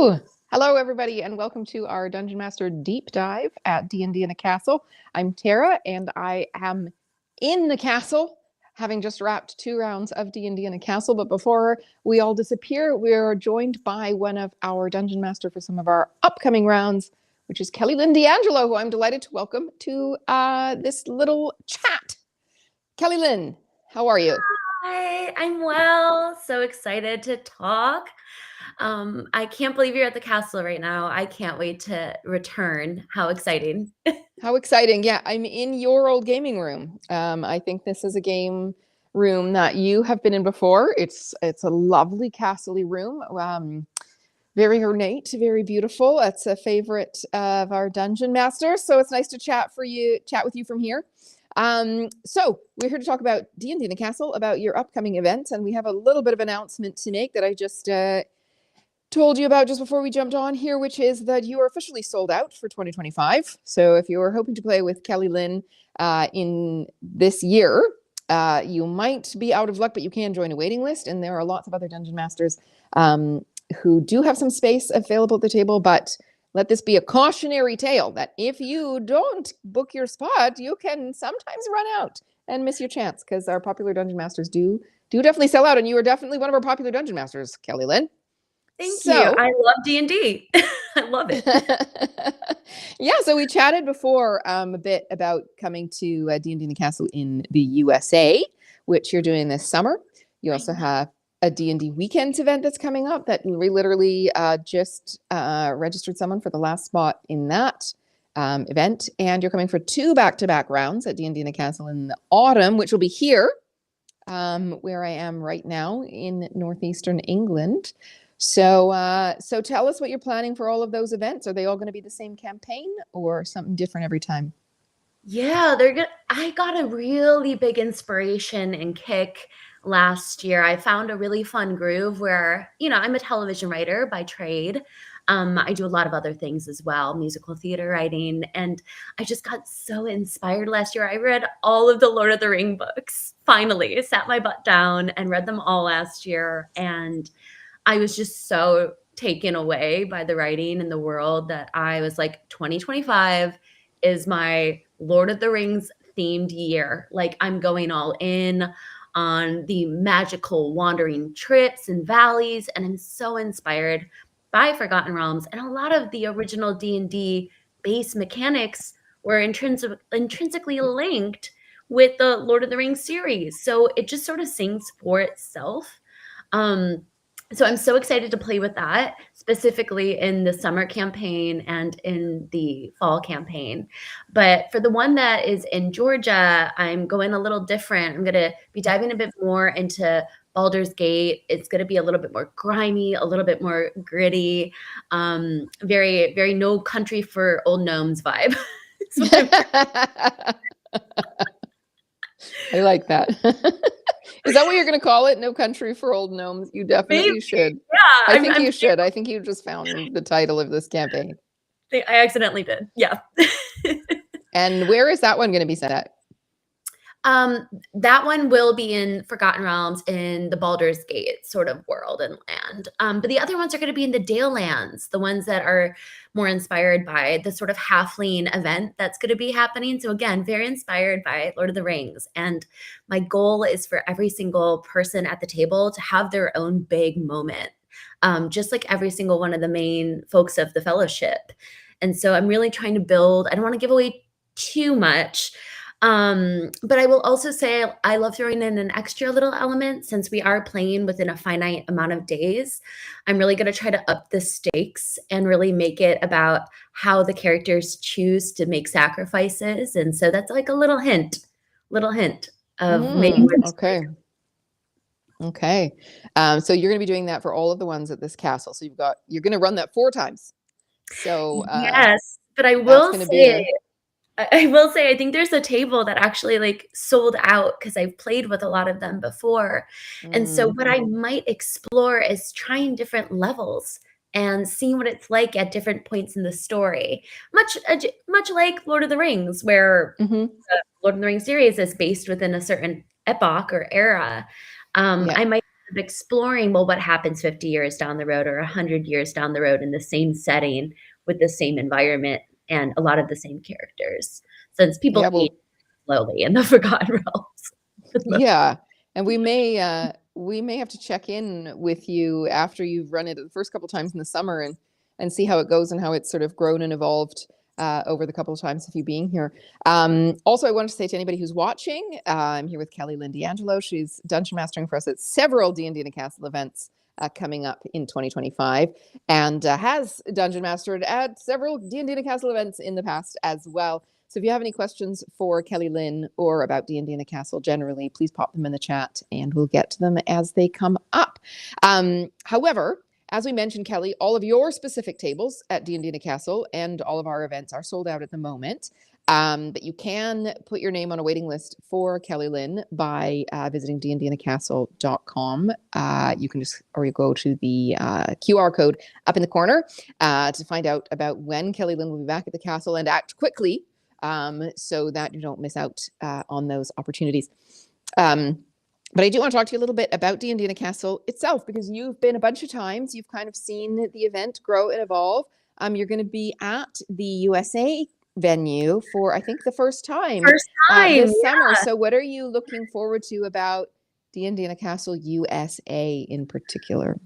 Hello! Hello, everybody, and welcome to our Dungeon Master deep dive at D&D in a Castle. I'm Tara, and I am in the castle, having just wrapped 2 rounds of D&D in a Castle. But before we all disappear, we're joined by one of our Dungeon Master for some of our upcoming rounds, which is Kelly Lynne D'Angelo, who I'm delighted to welcome to this little chat. Kelly Lynne, how are you? Hi, I'm well. So excited to talk. I can't believe you're at the castle right now. I can't wait to return. How exciting. How exciting. Yeah, I'm in your old gaming room. I think this is a game room that you have been in before. It's a lovely castle-y room. Very ornate, very beautiful. It's a favorite of our dungeon masters, so it's nice to chat with you from here. So we're here to talk about D&D in the Castle, about your upcoming events, and we have a little bit of announcement to make that I just told you about just before we jumped on here, which is that you are officially sold out for 2025. So if you are hoping to play with Kelly Lynne in this year, you might be out of luck, but you can join a waiting list, and there are lots of other dungeon masters who do have some space available at the table. But let this be a cautionary tale that if you don't book your spot, you can sometimes run out and miss your chance, because our popular dungeon masters do definitely sell out, and you are definitely one of our popular dungeon masters, Kelly Lynne. Thank you. I love D&D. I love it. Yeah, so we chatted before a bit about coming to D&D in the Castle in the USA, which you're doing this summer. You also have a D&D Weekends event that's coming up that we literally just registered someone for the last spot in that event. And you're coming for 2 back-to-back rounds at D&D in the Castle in the autumn, which will be here, where I am right now in northeastern England. So tell us what you're planning for all of those events. Are they all going to be the same campaign or something different every time? Yeah, they're good. I got a really big inspiration and kick last year. I found a really fun groove where, I'm a television writer by trade. I do a lot of other things as well, musical theater writing. And I just got so inspired last year. I read all of the Lord of the Ring books. Finally, I sat my butt down and read them all last year. And I was just so taken away by the writing and the world that I was like, 2025 is my Lord of the Rings themed year. Like, I'm going all in on the magical wandering trips and valleys, and I'm so inspired by Forgotten Realms. And a lot of the original D&D base mechanics were intrinsically linked with the Lord of the Rings series. So it just sort of sings for itself. So I'm so excited to play with that, specifically in the summer campaign and in the fall campaign. But for the one that is in Georgia, I'm going a little different. I'm going to be diving a bit more into Baldur's Gate. It's going to be a little bit more grimy, a little bit more gritty, very, very No Country for Old Gnomes vibe. I like that. Is that what you're going to call it? No Country for Old Gnomes? You definitely Maybe. should. Yeah, I think you should. I think you just found the title of this campaign. I accidentally did. Yeah. And where is that one going to be set at? That one will be in Forgotten Realms in the Baldur's Gate sort of world and land. But the other ones are going to be in the Dalelands, the ones that are more inspired by the sort of halfling event that's going to be happening. So again, very inspired by Lord of the Rings. And my goal is for every single person at the table to have their own big moment, just like every single one of the main folks of the fellowship. And so I'm really trying to build, I don't want to give away too much, but I will also say I love throwing in an extra little element since we are playing within a finite amount of days. I'm really going to try to up the stakes and really make it about how the characters choose to make sacrifices. And so that's like a little hint of maybe. Okay. So you're going to be doing that for all of the ones at this castle. So you're going to run that 4 times. So yes, but I will say, I think there's a table that actually like sold out because I've played with a lot of them before. And so what I might explore is trying different levels and seeing what it's like at different points in the story. Much like Lord of the Rings, where the Lord of the Rings series is based within a certain epoch or era. I might of exploring, well, what happens 50 years down the road or 100 years down the road in the same setting with the same environment and a lot of the same characters, since people Yeah, age well, slowly in the Forgotten Realms. yeah, and we may have to check in with you after you've run it the first couple times in the summer and see how it goes and how it's sort of grown and evolved over the couple of times of you being here. Also, I wanted to say to anybody who's watching, I'm here with Kelly Lynne D'Angelo. She's dungeon mastering for us at several D&D and Castle events coming up in 2025, and has dungeon mastered at several D&D and Castle events in the past as well. So if you have any questions for Kelly Lynne or about D&D and the Castle generally, please pop them in the chat and we'll get to them as they come up. However, as we mentioned, Kelly, all of your specific tables at D&D and the Castle and all of our events are sold out at the moment. But you can put your name on a waiting list for Kelly Lynne by visiting dndandthecastle.com. You can just, or you go to the QR code up in the corner to find out about when Kelly Lynne will be back at the castle, and act quickly so that you don't miss out on those opportunities. But I do want to talk to you a little bit about D&D and a Castle itself, because you've been a bunch of times. You've kind of seen the event grow and evolve. You're going to be at the USA venue for, I think, the first time, this summer. So what are you looking forward to about D&D and a Castle USA in particular?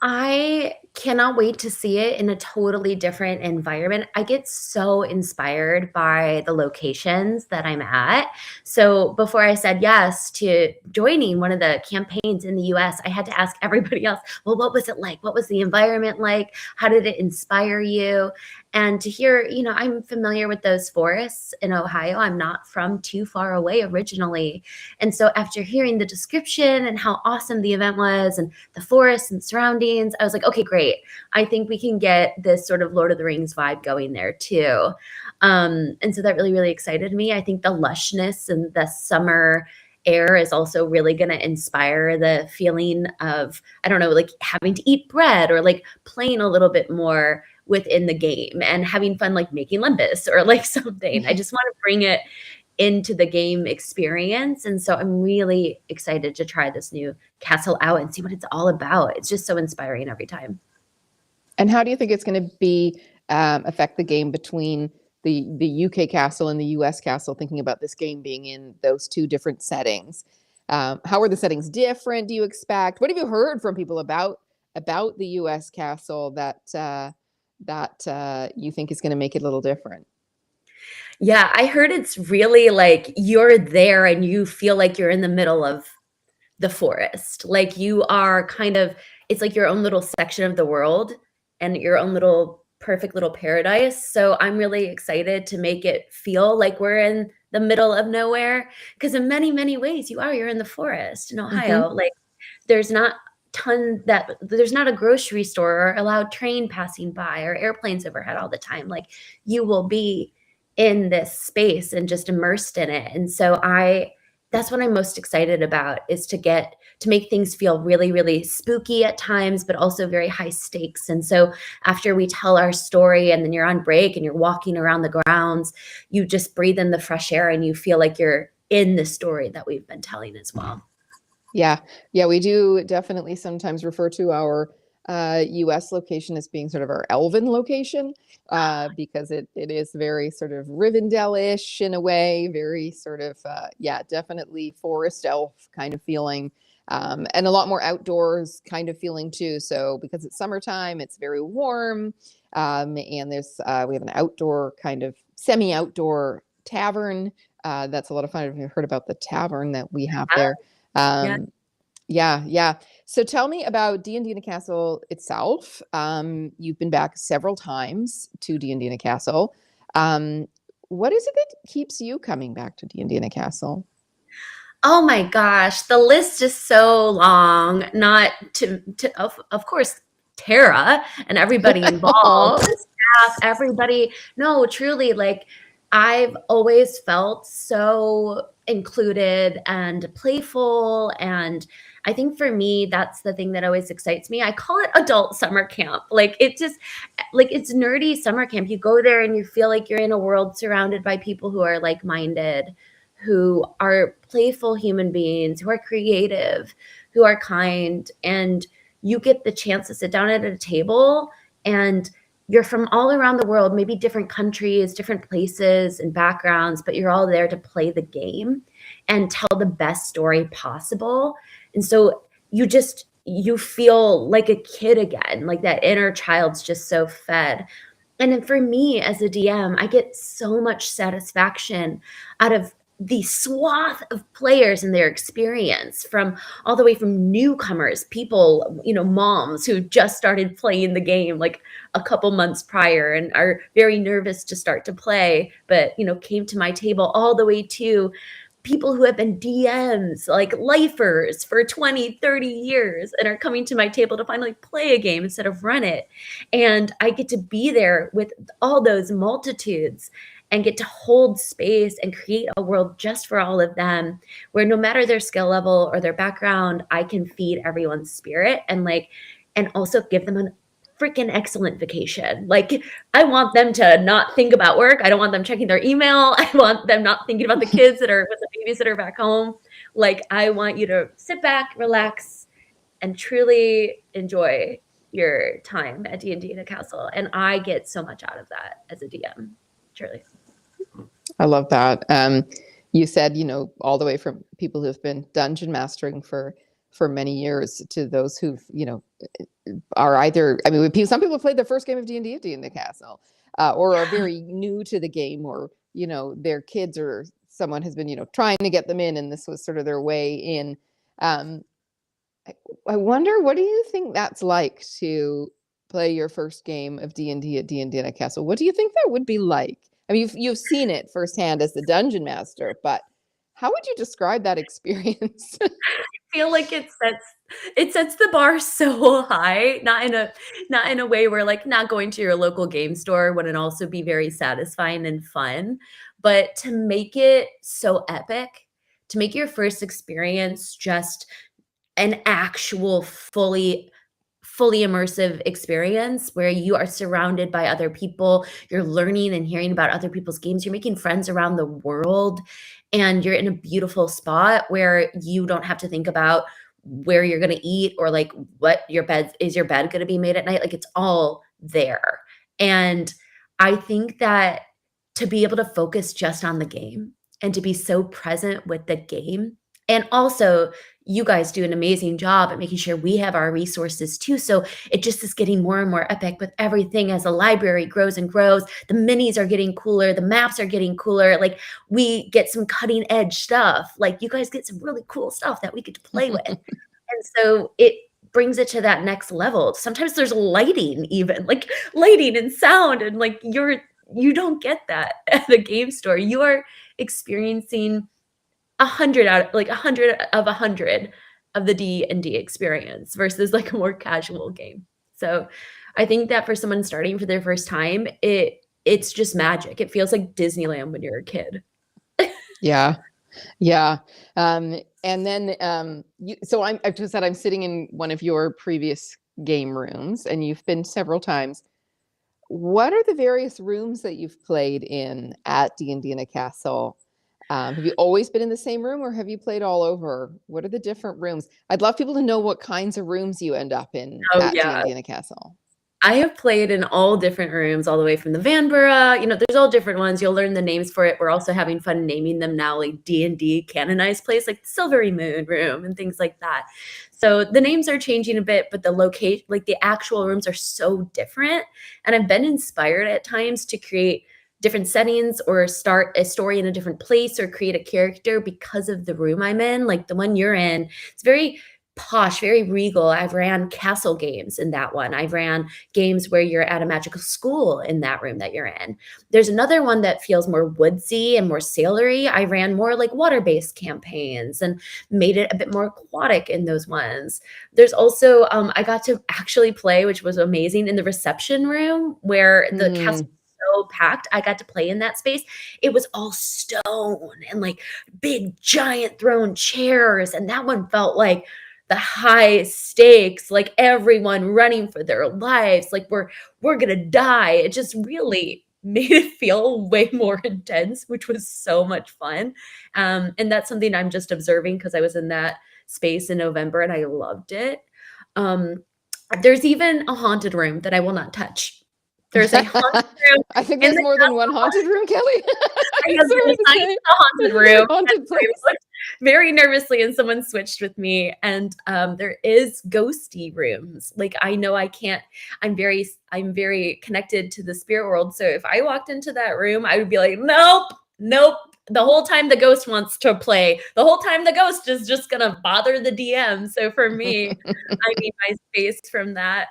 I cannot wait to see it in a totally different environment. I get so inspired by the locations that I'm at. So before I said yes to joining one of the campaigns in the US, I had to ask everybody else, well, what was it like? What was the environment like? How did it inspire you? And to hear, I'm familiar with those forests in Ohio. I'm not from too far away originally. And so after hearing the description and how awesome the event was and the forests and surroundings, I was like, okay, great. I think we can get this sort of Lord of the Rings vibe going there too. And so that really, really excited me. I think the lushness and the summer air is also really going to inspire the feeling of, I don't know, like having to eat bread or like playing a little bit more within the game and having fun, like making limbus or like something. I just want to bring it into the game experience. And so I'm really excited to try this new castle out and see what it's all about. It's just so inspiring every time. And how do you think it's going to be affect the game between the UK castle and the US castle, thinking about this game being in those two different settings? How are the settings different, do you expect? What have you heard from people about the US castle that you think is going to make it a little different? Yeah, I heard it's really like you're there and you feel like you're in the middle of the forest. Like you are kind of, it's like your own little section of the world and your own little perfect little paradise. So I'm really excited to make it feel like we're in the middle of nowhere, because in many, many ways you're in the forest in Ohio. Like there's not there's not a grocery store or a loud train passing by or airplanes overhead all the time. Like you will be in this space and just immersed in it. And so that's what I'm most excited about, is to make things feel really, really spooky at times, but also very high stakes. And so after we tell our story and then you're on break and you're walking around the grounds, you just breathe in the fresh air and you feel like you're in the story that we've been telling as well. Yeah, we do definitely sometimes refer to our US location as being sort of our elven location, because it is very sort of Rivendell-ish in a way, very sort of, definitely forest elf kind of feeling, and a lot more outdoors kind of feeling too. So because it's summertime, it's very warm, and there's we have an outdoor kind of semi-outdoor tavern. That's a lot of fun. I've heard about the tavern that we have there. Yeah. So tell me about D&D and a Castle itself. You've been back several times to D&D and a Castle. What is it that keeps you coming back to D&D and a Castle? Oh my gosh, the list is so long. Not to of course, Tara and everybody involved, the staff, everybody. No, truly, like I've always felt so included and playful. And I think for me, that's the thing that always excites me. I call it adult summer camp. Like it just, like it's nerdy summer camp. You go there and you feel like you're in a world surrounded by people who are like-minded, who are playful human beings, who are creative, who are kind, and you get the chance to sit down at a table, and you're from all around the world, maybe different countries, different places and backgrounds, but you're all there to play the game and tell the best story possible. And so you feel like a kid again, like that inner child's just so fed. And then for me as a DM, I get so much satisfaction out of the swath of players and their experience, from all the way from newcomers, people, moms who just started playing the game like a couple months prior and are very nervous to start to play, but, came to my table, all the way to people who have been DMs, like lifers for 20, 30 years and are coming to my table to finally play a game instead of run it. And I get to be there with all those multitudes and get to hold space and create a world just for all of them, where no matter their skill level or their background, I can feed everyone's spirit and also give them an freaking excellent vacation. Like, I want them to not think about work. I don't want them checking their email. I want them not thinking about the kids that are with the babysitter back home. Like, I want you to sit back, relax, and truly enjoy your time at D&D in a castle. And I get so much out of that as a DM, truly. I love that. You said, all the way from people who've been dungeon mastering for many years to those who've, are either, some people played their first game of D&D at D&D Castle, or are very new to the game, or, their kids or someone has been, trying to get them in, and this was sort of their way in. I wonder, what do you think that's like to play your first game of D&D at D&D Castle? What do you think that would be like? You've seen it firsthand as the dungeon master, but how would you describe that experience? I feel like it sets the bar so high, not in a way where, like, not going to your local game store wouldn't also be very satisfying and fun, but to make it so epic, to make your first experience just an actual fully immersive experience where you are surrounded by other people, you're learning and hearing about other people's games, you're making friends around the world, and you're in a beautiful spot where you don't have to think about where you're going to eat or like what your bed going to be made at night. Like, it's all there. And I think that to be able to focus just on the game and to be so present with the game, and also you guys do an amazing job at making sure we have our resources too. So it just is getting more and more epic with everything as the library grows and grows. The minis are getting cooler. The maps are getting cooler. Like, we get some cutting edge stuff. Like, you guys get some really cool stuff that we get to play with. And so it brings it to that next level. Sometimes there's lighting, even like lighting and sound. And like, you don't get that at the game store. You are experiencing 100 of 100 of the D&D experience versus like a more casual game. So I think that for someone starting for their first time, it's just magic. It feels like Disneyland when you're a kid. Yeah. And then, I've just said I'm sitting in one of your previous game rooms, and you've been several times. What are the various rooms that you've played in at D&D in a Castle? Have you always been in the same room, or have you played all over? What are the different rooms? I'd love people to know what kinds of rooms you end up in at D&D in a Castle. I have played in all different rooms, all the way from the Vanbrugh. There's all different ones. You'll learn the names for it. We're also having fun naming them now, like D&D canonized place, like the Silvery Moon room and things like that. So the names are changing a bit, but the location, like the actual rooms, are so different. And I've been inspired at times to create different settings or start a story in a different place or create a character because of the room I'm in. Like the one you're in, it's very posh, very regal. I've ran castle games in that one. I've ran games where you're at a magical school in that room that you're in. There's another one that feels more woodsy and more sailory. I ran more like water-based campaigns and made it a bit more aquatic in those ones. There's also, I got to actually play, which was amazing, in the reception room where the castle so packed. I got to play in that space. It was all stone and like big giant throne chairs. And that one felt like the high stakes, like everyone running for their lives, like we're gonna die. It just really made it feel way more intense, which was so much fun. And that's something I'm just observing because I was in that space in November, and I loved it. There's even a haunted room that I will not touch. There's a haunted room I think in there's the more than one haunted room, Kelly. my I'm husband sorry to assigned say. the haunted room, Haunted and I place. looked very nervously, and someone switched with me. And there is ghosty rooms. Like I know I can't. I'm very connected to the spirit world. So if I walked into that room, I would be like, nope, nope. The whole time the ghost wants to play. The whole time the ghost is just gonna bother the DM. So for me, I need my space from that.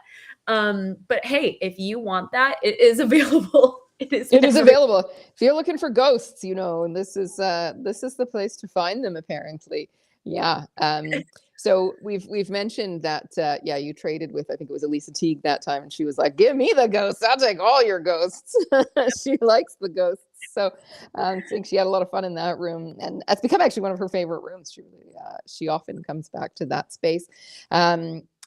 But hey, if you want that, it is available. It is Available. If you're looking for ghosts, and this is the place to find them, apparently. Yeah. So we've mentioned that you traded with, I think it was Elisa Teague that time, and she was like, "Give me the ghosts. I'll take all your ghosts." She likes the ghosts. So I think she had a lot of fun in that room, and it's become actually one of her favorite rooms. She often comes back to that space.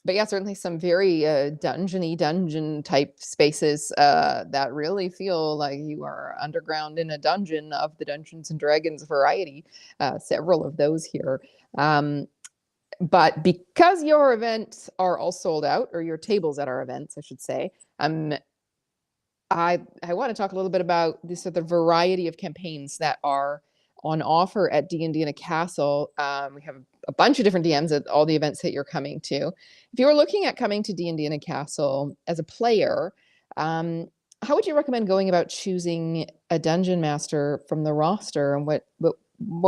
But yeah, certainly some very dungeon type spaces that really feel like you are underground in a dungeon of the Dungeons and Dragons variety. Several of those here. But because your events are all sold out, or your tables at our events, I should say, I want to talk a little bit about the variety of campaigns that are on offer at D&D in a Castle. We have a bunch of different DMs at all the events that you're coming to. If you were looking at coming to D&D in a Castle as a player, how would you recommend going about choosing a dungeon master from the roster, and what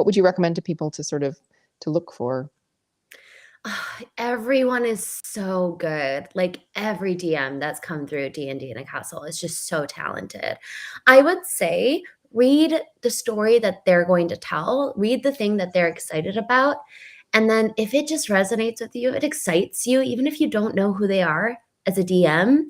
would you recommend to people to sort of to look for? Everyone is so good. Like every DM that's come through D&D in a Castle is just so talented. I would say read the story that they're going to tell, read the thing that they're excited about. And then if it just resonates with you, it excites you, even if you don't know who they are as a DM,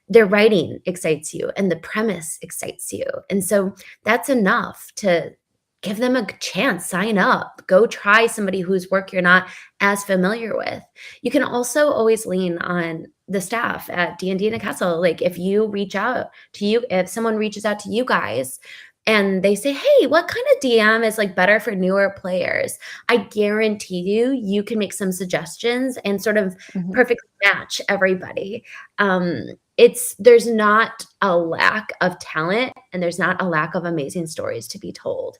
their writing excites you and the premise excites you. And so that's enough to give them a chance, sign up, go try somebody whose work you're not as familiar with. You can also always lean on the staff at D&D in a Castle. Like if you reach out to you, if someone reaches out to you guys and they say, hey, what kind of DM is like better for newer players? I guarantee you can make some suggestions and sort of perfectly match everybody. There's not a lack of talent, and there's not a lack of amazing stories to be told.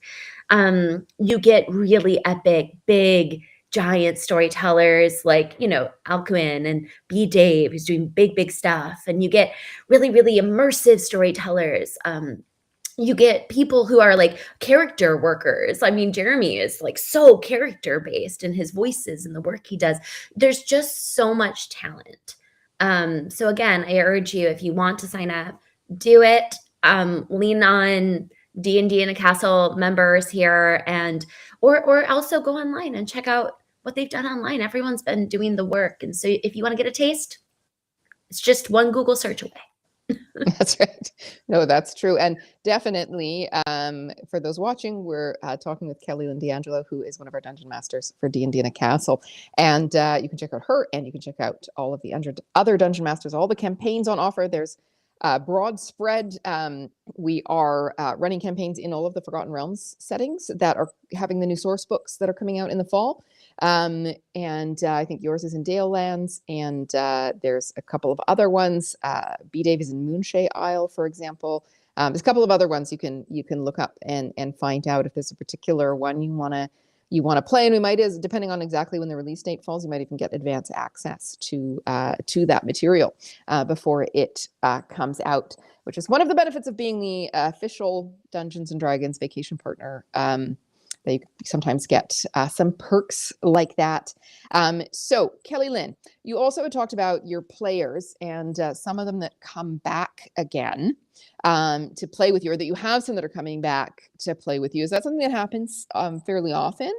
You get really epic, big, giant storytellers like, Alcuin and B. Dave, who's doing big stuff. And you get really, really immersive storytellers. You get people who are like character workers. I mean, Jeremy is like so character based in his voices and the work he does. There's just so much talent. So again, I urge you, if you want to sign up, do it. Lean on D&D in a Castle members here, or also go online and check out what they've done online. Everyone's been doing the work. And so if you want to get a taste, it's just one Google search away. That's right. No, that's true. And definitely, for those watching, we're talking with Kelly Lynne D'Angelo, who is one of our dungeon masters for D&D in a Castle. And you can check out her, and you can check out all of the other dungeon masters, all the campaigns on offer. There's broad spread. We are running campaigns in all of the Forgotten Realms settings that are having the new source books that are coming out in the fall. And I think yours is in Dalelands, and there's a couple of other ones. B. Dave is in Moonshay Isle, for example. There's a couple of other ones you can look up and find out if there's a particular one you want to play. And we might, depending on exactly when the release date falls, you might even get advance access to that material before it comes out, which is one of the benefits of being the official Dungeons and Dragons vacation partner. They sometimes get some perks like that. So Kelly Lynne, you also had talked about your players and some of them that come back again to play with you, or that you have some that are coming back to play with you. Is that something that happens fairly often?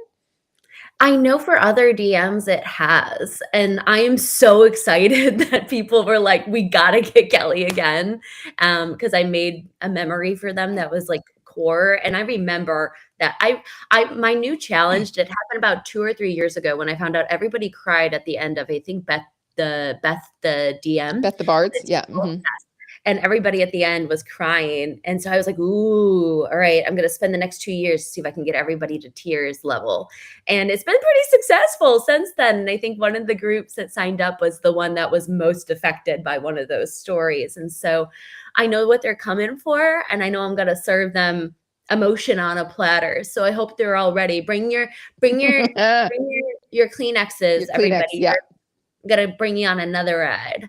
I know for other DMs it has, and I am so excited that people were like, we gotta get Kelly again, because I made a memory for them that was like core. And I remember that my new challenge that happened about 2 or 3 years ago when I found out everybody cried at the end of, I think, Beth the DM. Beth the Bards, yeah. and everybody at the end was crying. And so I was like, ooh, all right, I'm going to spend the next 2 years to see if I can get everybody to tears level. And it's been pretty successful since then. And I think one of the groups that signed up was the one that was most affected by one of those stories. And so I know what they're coming for, and I know I'm going to serve them emotion on a platter. So I hope they're all ready. Bring your Kleenexes, Your Kleenex, everybody. yeah. We're gonna bring you on another ride.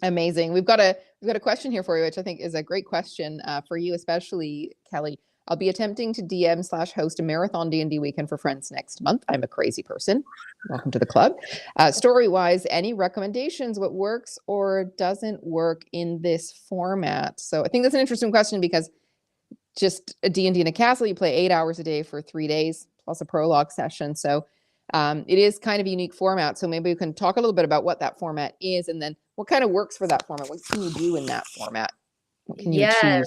Amazing. We've got a question here for you, which I think is a great question for you, especially Kelly. I'll be attempting to DM/host a marathon D&D weekend for friends next month. I'm a crazy person. Welcome to the club. Story-wise, any recommendations? What works or doesn't work in this format? So I think that's an interesting question because just a D&D in a castle, you play 8 hours a day for 3 days plus a prologue session. So it is kind of a unique format. So maybe we can talk a little bit about what that format is and then what kind of works for that format. What can you do in that format? What can you achieve?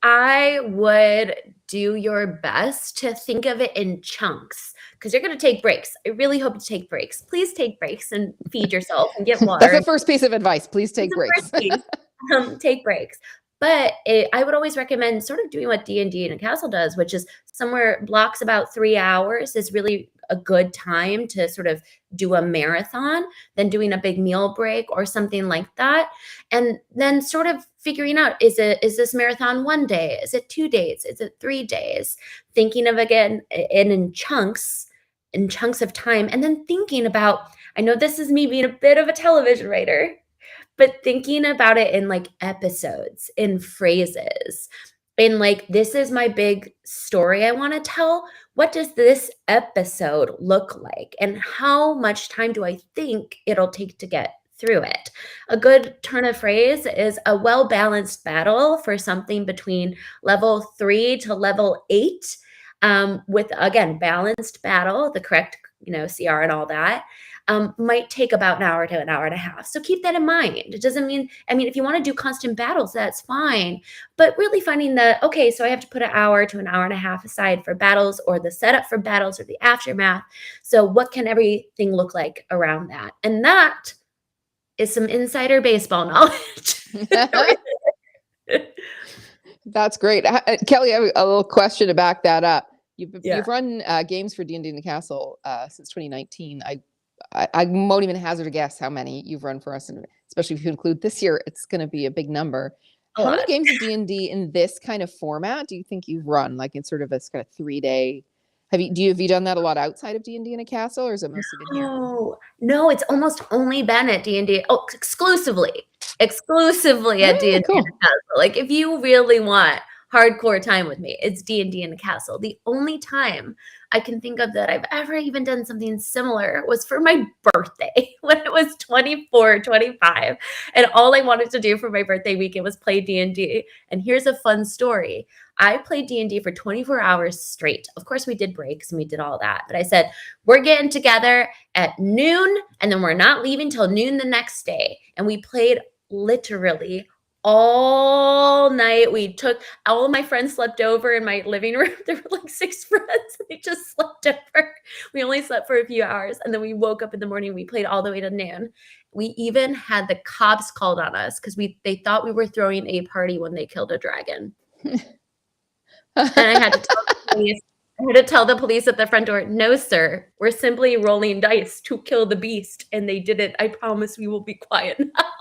I would do your best to think of it in chunks because you're going to take breaks. I really hope you take breaks. Please take breaks and feed yourself and get water. That's the first piece of advice. Please take breaks. Take breaks. But I would always recommend sort of doing what D&D in a castle does, which is somewhere blocks about 3 hours is really a good time to sort of do a marathon, then doing a big meal break or something like that. And then sort of figuring out, is this marathon 1 day? Is it 2 days? Is it 3 days? Thinking of again in chunks of time. And then thinking about, I know this is me being a bit of a television writer, but thinking about it in like episodes, in phrases, in like, this is my big story I want to tell. What does this episode look like? And how much time do I think it'll take to get through it? A good turn of phrase is a well-balanced battle for something between level 3 to level 8. With, again, balanced battle, the correct, CR and all that. Might take about an hour to an hour and a half. So keep that in mind. It doesn't mean, if you want to do constant battles, that's fine. But really finding okay, so I have to put an hour to an hour and a half aside for battles or the setup for battles or the aftermath. So what can everything look like around that? And that is some insider baseball knowledge. That's great. Kelly, I have a little question to back that up. You've run games for D&D in the Castle since 2019. I won't even hazard a guess how many you've run for us, and especially if you include this year, it's going to be a big number. How many games of D&D in this kind of format do you think you've run, like in sort of a kind of 3-day? Have you done that a lot outside of D&D in a castle, or is it mostly been here? No, it's almost only been at D&D. Oh, exclusively at D&D cool. in a castle. Like if you really want hardcore time with me, it's D&D in a castle. The only time I can think of that I've ever even done something similar was for my birthday when it was 24, 25. And all I wanted to do for my birthday weekend was play D&D. And here's a fun story. I played D&D for 24 hours straight. Of course, we did breaks and we did all that. But I said, we're getting together at noon and then we're not leaving till noon the next day. And we played literally all night. All of my friends slept over in my living room. There were like 6 friends. They just slept over. We only slept for a few hours. And then we woke up in the morning. We played all the way to noon. We even had the cops called on us because they thought we were throwing a party when they killed a dragon. And I had to tell the police at the front door, no, sir, we're simply rolling dice to kill the beast. And they didn't. I promise we will be quiet now.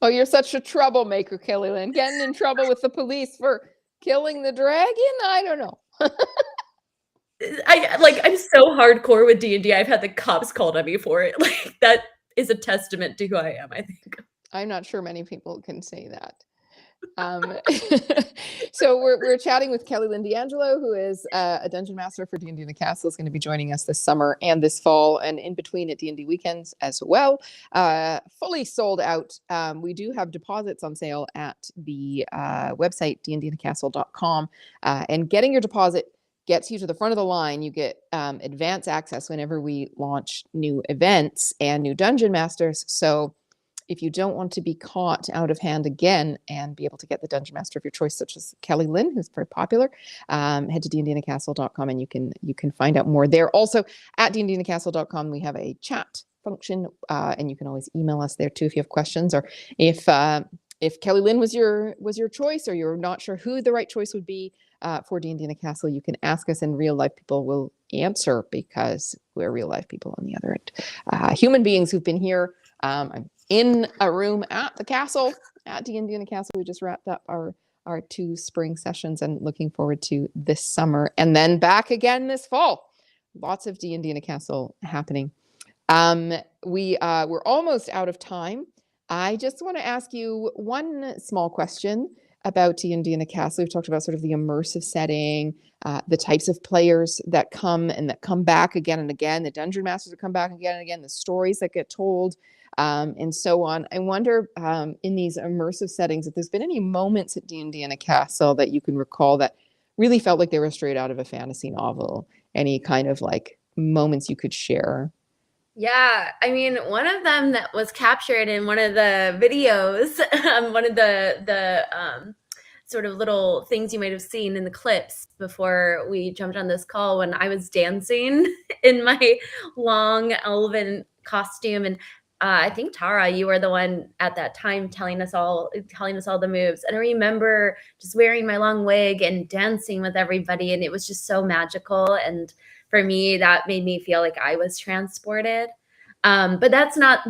Oh, you're such a troublemaker, Kelly Lynne. Getting in trouble with the police for killing the dragon? I don't know. I'm so hardcore with D&D. I've had the cops called on me for it. Like that is a testament to who I am, I think. I'm not sure many people can say that. So we're chatting with Kelly Lynne D'Angelo, who is a Dungeon Master for D&D in the Castle, is going to be joining us this summer and this fall, and in between at D&D Weekends as well. Fully sold out. We do have deposits on sale at the website dndinacastle.com, and getting your deposit gets you to the front of the line. You get advance access whenever we launch new events and new Dungeon Masters. So if you don't want to be caught out of hand again and be able to get the Dungeon Master of your choice, such as Kelly Lynne, who's very popular, head to dndinacastle.com and you can find out more there. Also, at dndinacastle.com, we have a chat function, and you can always email us there too if you have questions, or if Kelly Lynne was your choice, or you're not sure who the right choice would be for D&D in a Castle, you can ask us, and real life people will answer, because we're real life people on the other end. Human beings who've been here. I'm in a room at the castle at D&D in a Castle. We just wrapped up our 2 spring sessions and looking forward to this summer, and then back again this fall. Lots of D&D in a Castle happening. We're almost out of time. I just want to ask you one small question about D&D in a Castle. We've talked about sort of the immersive setting, the types of players that come back again and again, the dungeon masters that come back again and again, the stories that get told, and so on. I wonder, in these immersive settings, if there's been any moments at D&D in a Castle that you can recall that really felt like they were straight out of a fantasy novel. Any kind of like moments you could share? Yeah, I mean, one of them that was captured in one of the videos, one of the sort of little things you might have seen in the clips before we jumped on this call, when I was dancing in my long elven costume. And I think, Tara, you were the one at that time telling us all the moves. And I remember just wearing my long wig and dancing with everybody, and it was just so magical. And for me, that made me feel like I was transported. But that's not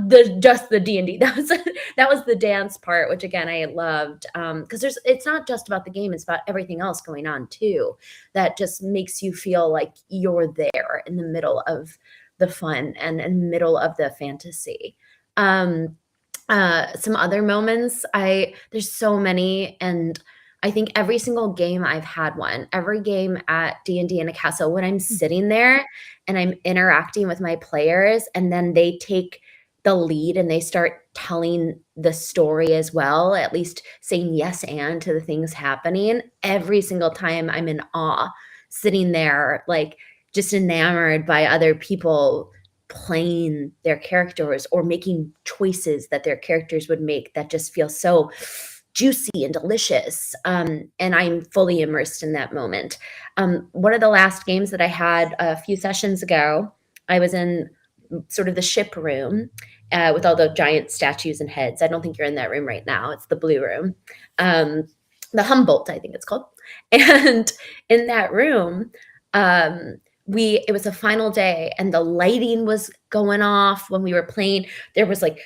just the D&D. That was the dance part, which again I loved, because it's not just about the game; it's about everything else going on too. That just makes you feel like you're there in the middle of the fun and in the middle of the fantasy. Some other moments, there's so many, and I think every single game I've had one, every game at D&D in a Castle, when I'm sitting there and I'm interacting with my players, and then they take the lead and they start telling the story as well, at least saying yes and to the things happening, every single time I'm in awe, sitting there like just enamored by other people playing their characters or making choices that their characters would make that just feel so juicy and delicious. And I'm fully immersed in that moment. One of the last games that I had a few sessions ago, I was in sort of the ship room with all the giant statues and heads. I don't think you're in that room right now. It's the blue room. The Humboldt, I think it's called. And in that room, it was a final day, and the lighting was going off when we were playing. There was like,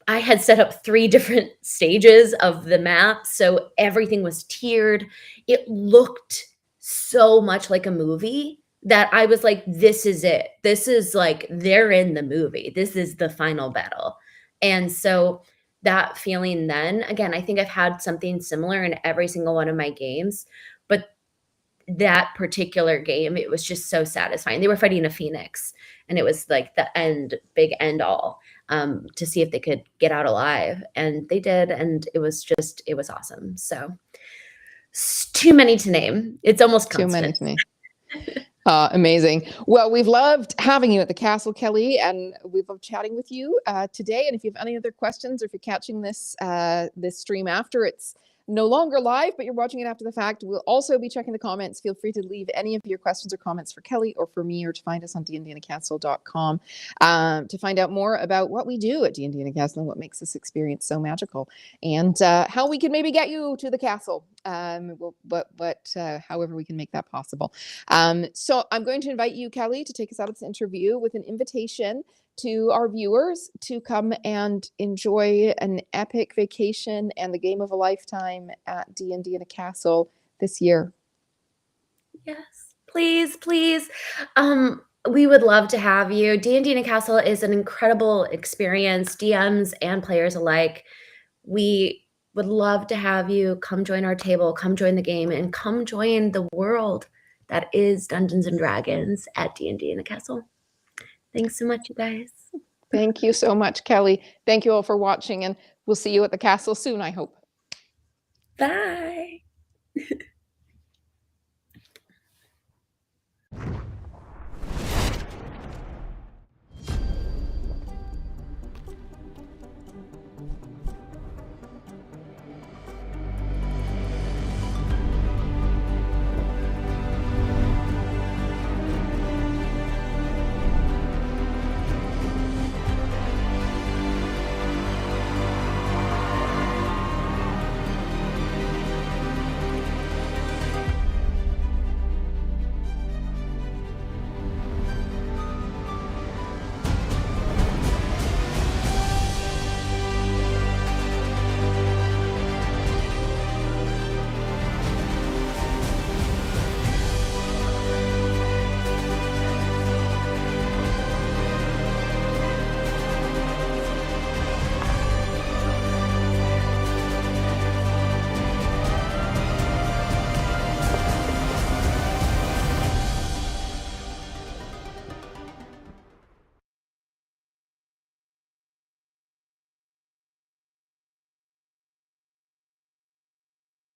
I had set up 3 different stages of the map, so everything was tiered. It looked so much like a movie that I was like, this is it. This is like, they're in the movie. This is the final battle. And so that feeling then, again, I think I've had something similar in every single one of my games, but that particular game, it was just so satisfying. They were fighting a phoenix, and it was like the big end all, to see if they could get out alive, and they did, and it was awesome. So too many to name. It's almost constant. Too many to name. Amazing. Well, we've loved having you at the castle, Kelly, and we've loved chatting with you today. And if you have any other questions, or if you're catching this stream after it's no longer live, but you're watching it after the fact, we'll also be checking the comments. Feel free to leave any of your questions or comments for Kelly or for me, or to find us on dndinacastle.com to find out more about what we do at D&D in a Castle and what makes this experience so magical, and how we can maybe get you to the castle. However we can make that possible. So I'm going to invite you, Kelly, to take us out of this interview with an invitation to our viewers to come and enjoy an epic vacation and the game of a lifetime at D&D in a Castle this year. Yes, please. We would love to have you. D&D in a Castle is an incredible experience, DMs and players alike. We would love to have you come join our table, come join the game, and come join the world that is Dungeons and Dragons at D&D in a Castle. Thanks so much, you guys. Thank you so much, Kelly. Thank you all for watching, and we'll see you at the castle soon, I hope. Bye.